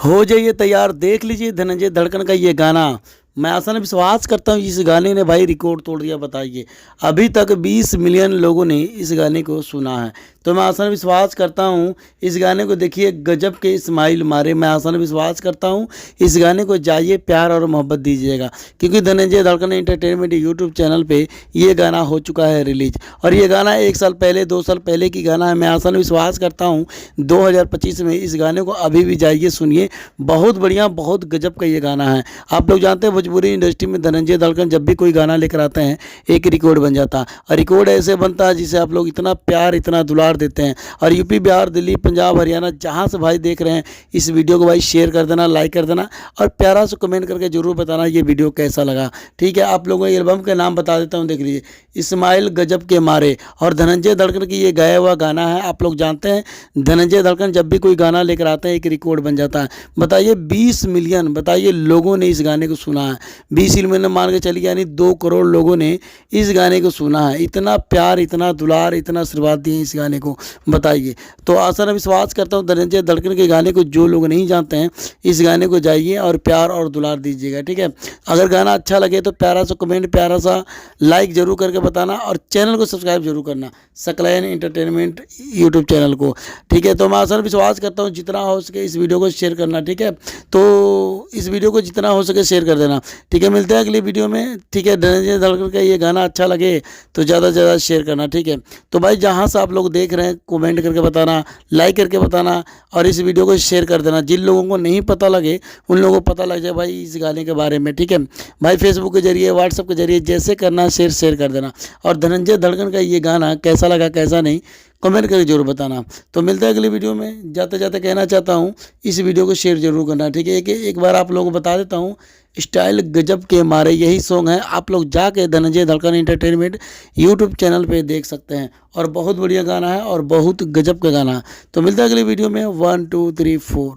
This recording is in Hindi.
हो जाइए तैयार, देख लीजिए धनंजय धड़कन का ये गाना। मैं आशा न विश्वास करता हूँ इस गाने ने भाई रिकॉर्ड तोड़ दिया। बताइए, अभी तक 20 मिलियन लोगों ने इस गाने को सुना है। तो मैं आशा न विश्वास करता हूँ इस गाने को देखिए, गजब के स्माइल मारे। मैं आशा न विश्वास करता हूँ इस गाने को जाइए प्यार और मोहब्बत दीजिएगा, क्योंकि धनंजय धड़कन एंटरटेनमेंट यूट्यूब चैनल पे ये गाना हो चुका है रिलीज। और ये गाना 1 साल पहले 2 साल पहले की गाना है। मैं आशा न विश्वास करता हूँ 2025 में इस गाने को अभी भी जाइए सुनिए। बहुत बढ़िया, बहुत गजब का ये गाना है। आप लोग जानते हैं भोजपुरी इंडस्ट्री में धनंजय धड़कन जब भी कोई गाना लेकर आते हैं एक रिकॉर्ड बन जाता है। और रिकॉर्ड ऐसे बनता है जिसे आप लोग इतना प्यार इतना दुलार देते हैं। और यूपी बिहार दिल्ली पंजाब हरियाणा जहाँ से भाई देख रहे हैं इस वीडियो को भाई शेयर कर देना, लाइक कर देना और प्यारा से कमेंट करके जरूर बताना ये वीडियो कैसा लगा। ठीक है, आप लोगों को एल्बम के नाम बता देता हूँ, देख लीजिए। इस्माइल गजब के मारे और धनंजय धड़कन की ये गाया हुआ गाना है। आप लोग जानते हैं धनंजय धड़कन जब भी कोई गाना लेकर आते हैं एक रिकॉर्ड बन जाता है। बताइए 20 मिलियन, बताइए लोगों ने इस गाने को सुना है। 20 मिलियन मान के चलिए, यानी 2 करोड़ लोगों ने इस गाने को सुना है। इतना प्यार इतना दुलार इतना आशीर्वाद दिए इस गाने को। बताइए, तो आशा न विश्वास करता हूँ धनंजय धड़कन के गाने को जो लोग नहीं जानते हैं इस गाने को जाइए और प्यार और दुलार दीजिएगा। ठीक है, अगर गाना अच्छा लगे तो प्यारा सा कमेंट प्यारा सा लाइक जरूर करके बताना और चैनल को सब्सक्राइब जरूर करना, सकलैन एंटरटेनमेंट यूट्यूब चैनल को। ठीक है, तो मैं आशा विश्वास करता हूँ जितना हो सके इस वीडियो को शेयर करना। ठीक है, तो इस वीडियो को जितना हो सके शेयर कर देना। ठीक है, मिलते हैं अगली वीडियो में। ठीक है, धनंजय धड़कन का ये गाना अच्छा लगे तो ज़्यादा से ज़्यादा शेयर करना। ठीक है, तो भाई जहाँ से आप लोग देख रहे हैं कमेंट करके बताना, लाइक करके बताना और इस वीडियो को शेयर कर देना। जिन लोगों को नहीं पता लगे उन लोगों को पता लग जाए भाई इस गाने के बारे में। ठीक है भाई, फेसबुक के जरिए व्हाट्सएप के जरिए जैसे करना है शेयर कर देना। और धनंजय धड़कन का ये गाना कैसा लगा कैसा नहीं कमेंट करके जरूर बताना। तो मिलते हैं अगली वीडियो में। जाते जाते कहना चाहता हूँ इस वीडियो को शेयर जरूर करना। ठीक है, एक बार आप लोगों को बता देता हूँ, स्टाइल गजब के मारे यही सॉन्ग है। आप लोग जाके धनंजय धड़कन एंटरटेनमेंट यूट्यूब चैनल पे देख सकते हैं और बहुत बढ़िया गाना है और बहुत गजब का गाना है। तो मिलते हैं अगली वीडियो में। 1 2 3 4।